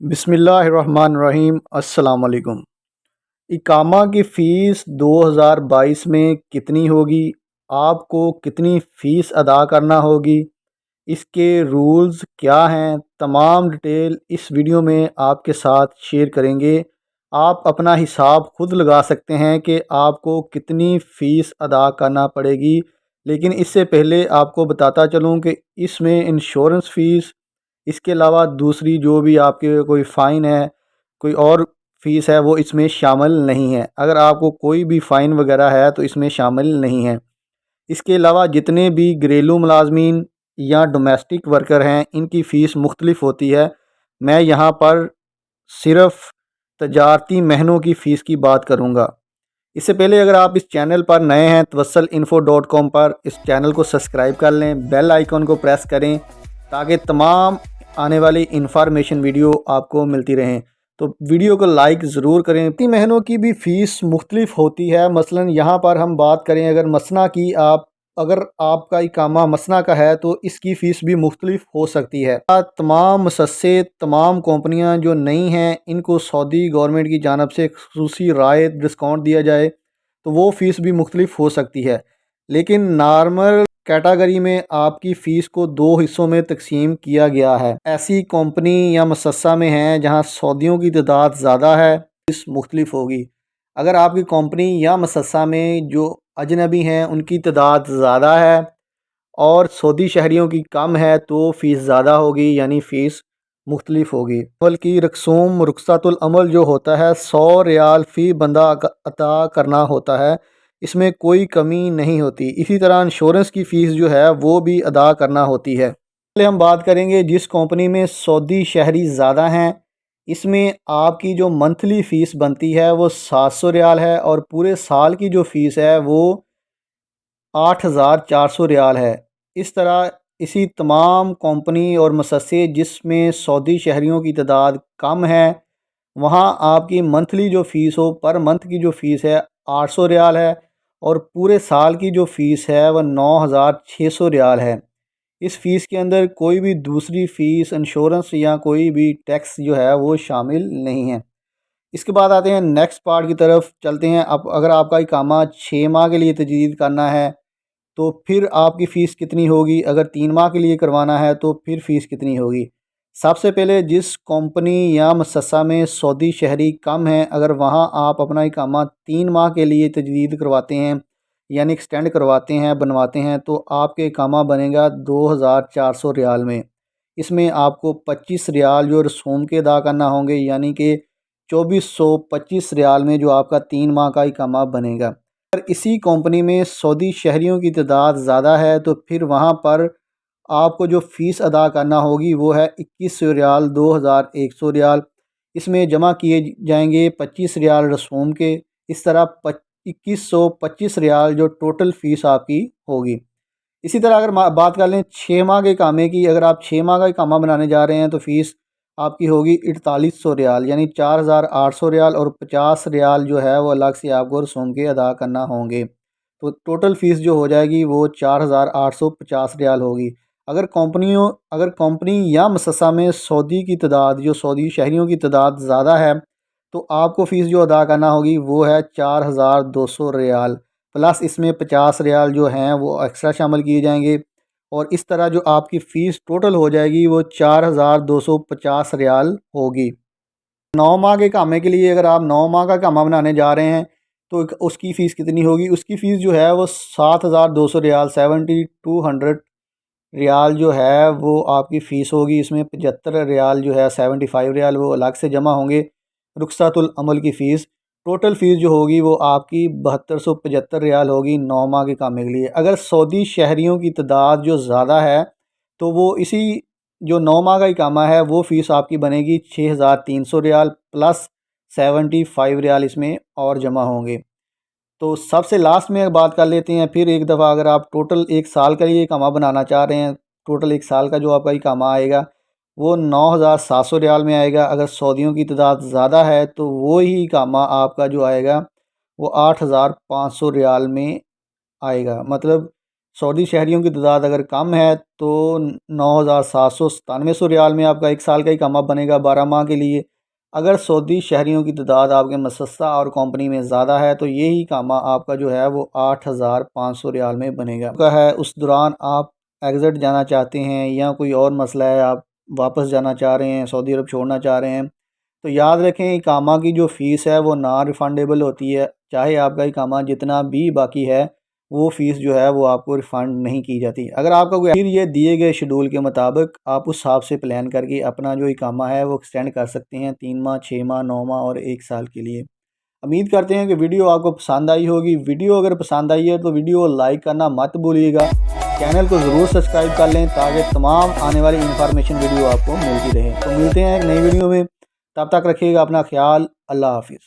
بسم اللہ الرحمن الرحیم۔ السلام علیکم۔ اقامہ کی فیس 2022 میں کتنی ہوگی؟ آپ کو کتنی فیس ادا کرنا ہوگی؟ اس کے رولز کیا ہیں؟ تمام ڈیٹیل اس ویڈیو میں آپ کے ساتھ شیئر کریں گے۔ آپ اپنا حساب خود لگا سکتے ہیں کہ آپ کو کتنی فیس ادا کرنا پڑے گی، لیکن اس سے پہلے آپ کو بتاتا چلوں کہ اس میں انشورنس فیس، اس کے علاوہ دوسری جو بھی آپ کے کوئی فائن ہے، کوئی اور فیس ہے، وہ اس میں شامل نہیں ہے۔ اگر آپ کو کوئی بھی فائن وغیرہ ہے تو اس میں شامل نہیں ہے۔ اس کے علاوہ جتنے بھی گھریلو ملازمین یا ڈومیسٹک ورکر ہیں، ان کی فیس مختلف ہوتی ہے۔ میں یہاں پر صرف تجارتی مہنوں کی فیس کی بات کروں گا۔ اس سے پہلے اگر آپ اس چینل پر نئے ہیں توسل-info.com پر اس چینل کو سبسکرائب کر لیں، بیل آئیکن کو پریس کریں تاکہ تمام آنے والی انفارمیشن ویڈیو آپ کو ملتی رہیں۔ تو ویڈیو کو لائک ضرور کریں۔ تین مہینوں کی بھی فیس مختلف ہوتی ہے۔ مثلا یہاں پر ہم بات کریں اگر مسنا کی، اگر آپ کا اقامہ مسنا کا ہے تو اس کی فیس بھی مختلف ہو سکتی ہے۔ تمام مؤسسے، تمام کمپنیاں جو نئی ہیں، ان کو سعودی گورنمنٹ کی جانب سے خصوصی رعایت ڈسکاؤنٹ دیا جائے تو وہ فیس بھی مختلف ہو سکتی ہے۔ لیکن نارمل کیٹاگری میں آپ کی فیس کو 2 حصوں میں تقسیم کیا گیا ہے۔ ایسی کمپنی یا مؤسسہ میں ہیں جہاں سعودیوں کی تعداد زیادہ ہے، فیس مختلف ہوگی۔ اگر آپ کی کمپنی یا مؤسسہ میں جو اجنبی ہیں ان کی تعداد زیادہ ہے اور سعودی شہریوں کی کم ہے تو فیس زیادہ ہوگی، یعنی فیس مختلف ہوگی۔ عمل کی رقصوم، رخصت العمل جو ہوتا ہے 100 ریال فی بندہ عطا کرنا ہوتا ہے، اس میں کوئی کمی نہیں ہوتی۔ اسی طرح انشورنس کی فیس جو ہے وہ بھی ادا کرنا ہوتی ہے۔ پہلے ہم بات کریں گے جس کمپنی میں سعودی شہری زیادہ ہیں، اس میں آپ کی جو منتھلی فیس بنتی ہے وہ 700 ریال ہے اور پورے سال کی جو فیس ہے وہ 8400 ریال ہے۔ اس طرح اسی تمام کمپنی اور مؤسسے جس میں سعودی شہریوں کی تعداد کم ہے، وہاں آپ کی منتھلی جو فیس ہو، پر منتھ کی جو فیس ہے 800 ریال ہے اور پورے سال کی جو فیس ہے وہ 9600 ریال ہے۔ اس فیس کے اندر کوئی بھی دوسری فیس، انشورنس یا کوئی بھی ٹیکس جو ہے وہ شامل نہیں ہے۔ اس کے بعد آتے ہیں نیکسٹ پارٹ کی طرف چلتے ہیں۔ اگر آپ کا اقامہ 6 ماہ کے لیے تجدید کرنا ہے تو پھر آپ کی فیس کتنی ہوگی؟ اگر 3 ماہ کے لیے کروانا ہے تو پھر فیس کتنی ہوگی؟ سب سے پہلے جس کمپنی یا مؤسسہ میں سعودی شہری کم ہیں، اگر وہاں آپ اپنا اقامہ 3 ماہ کے لیے تجدید کرواتے ہیں، یعنی ایکسٹینڈ کرواتے ہیں، بنواتے ہیں، تو آپ کے اقامہ بنے گا 2400 ریال میں۔ اس میں آپ کو 25 ریال جو رسوم کے ادا کرنا ہوں گے، یعنی کہ 2425 ریال میں جو آپ کا 3 ماہ کا اقامہ بنے گا۔ اگر اسی کمپنی میں سعودی شہریوں کی تعداد زیادہ ہے تو پھر وہاں پر آپ کو جو فیس ادا کرنا ہوگی وہ ہے 2100 ریال، 2100 ریال۔ اس میں جمع کیے جائیں گے 25 ریال رسوم کے، اس طرح 2125 ریال جو ٹوٹل فیس آپ کی ہوگی۔ اسی طرح اگر بات کر لیں 6 ماہ کے اقامے کی، اگر آپ 6 ماہ کا اقامہ بنانے جا رہے ہیں تو فیس آپ کی ہوگی 4800 ریال، یعنی 4800 ریال، اور 50 ریال جو ہے وہ الگ سے آپ کو رسوم کے ادا کرنا ہوں گے۔ تو ٹوٹل فیس جو ہو جائے گی وہ 4850 ریال ہوگی۔ اگر کمپنی یا مؤسسہ میں سعودی کی تعداد، جو سعودی شہریوں کی تعداد زیادہ ہے، تو آپ کو فیس جو ادا کرنا ہوگی وہ ہے 4200 ریال، پلس اس میں 50 ریال جو ہیں وہ ایکسٹرا شامل کیے جائیں گے، اور اس طرح جو آپ کی فیس ٹوٹل ہو جائے گی وہ 4250 ریال ہوگی۔ 9 ماہ کے اقامے کے لیے اگر آپ 9 ماہ کا اقامہ بنانے جا رہے ہیں تو اس کی فیس کتنی ہوگی؟ اس کی فیس جو ہے وہ 7200 ریال، 7200 ریال جو ہے وہ آپ کی فیس ہوگی۔ اس میں 75 ریال جو ہے، 75 ریال وہ الگ سے جمع ہوں گے، رخصت العمل کی فیس۔ ٹوٹل فیس جو ہوگی وہ آپ کی 7275 ریال ہوگی 9 ماہ کے اقامے کے لیے۔ اگر سعودی شہریوں کی تعداد جو زیادہ ہے تو وہ اسی جو 9 ماہ کا اقامہ ہے وہ فیس آپ کی بنے گی 6300 ریال، پلس 75 ریال اس میں اور جمع ہوں گے۔ تو سب سے لاسٹ میں بات کر لیتے ہیں پھر ایک دفعہ، اگر آپ ٹوٹل 1 سال کا یہ اقامہ بنانا چاہ رہے ہیں، ٹوٹل 1 سال کا جو آپ کا اقامہ آئے گا وہ 9700 ریال میں آئے گا۔ اگر سعودیوں کی تعداد زیادہ ہے تو وہی اقامہ آپ کا جو آئے گا وہ 8500 ریال میں آئے گا۔ مطلب سعودی شہریوں کی تعداد اگر کم ہے تو 9,797 ریال میں آپ کا 1 سال کا اقامہ بنے گا 12 ماہ کے لیے۔ اگر سعودی شہریوں کی تعداد آپ کے مؤسسہ اور کمپنی میں زیادہ ہے تو یہی اقامہ آپ کا جو ہے وہ 8,500 ریال میں بنے گا اس دوران آپ ایگزٹ جانا چاہتے ہیں یا کوئی اور مسئلہ ہے، آپ واپس جانا چاہ رہے ہیں، سعودی عرب چھوڑنا چاہ رہے ہیں، تو یاد رکھیں اقامہ کی جو فیس ہے وہ نان ریفنڈیبل ہوتی ہے۔ چاہے آپ کا اقامہ جتنا بھی باقی ہے وہ فیس جو ہے وہ آپ کو ریفنڈ نہیں کی جاتی۔ اگر آپ کا کوئی پھر یہ دیے گئے شیڈول کے مطابق آپ اس حساب سے پلان کر کے اپنا جو اقامہ ہے وہ ایکسٹینڈ کر سکتے ہیں 3 ماہ، 6 ماہ، 9 ماہ اور 1 سال کے لیے۔ امید کرتے ہیں کہ ویڈیو آپ کو پسند آئی ہوگی۔ ویڈیو اگر پسند آئی ہے تو ویڈیو لائک کرنا مت بھولیے گا، چینل کو ضرور سبسکرائب کر لیں تاکہ تمام آنے والی انفارمیشن ویڈیو آپ کو ملتی رہے۔ تو ملتے ہیں ایک نئی ویڈیو میں، تب تک رکھیے گا اپنا خیال۔ اللہ حافظ۔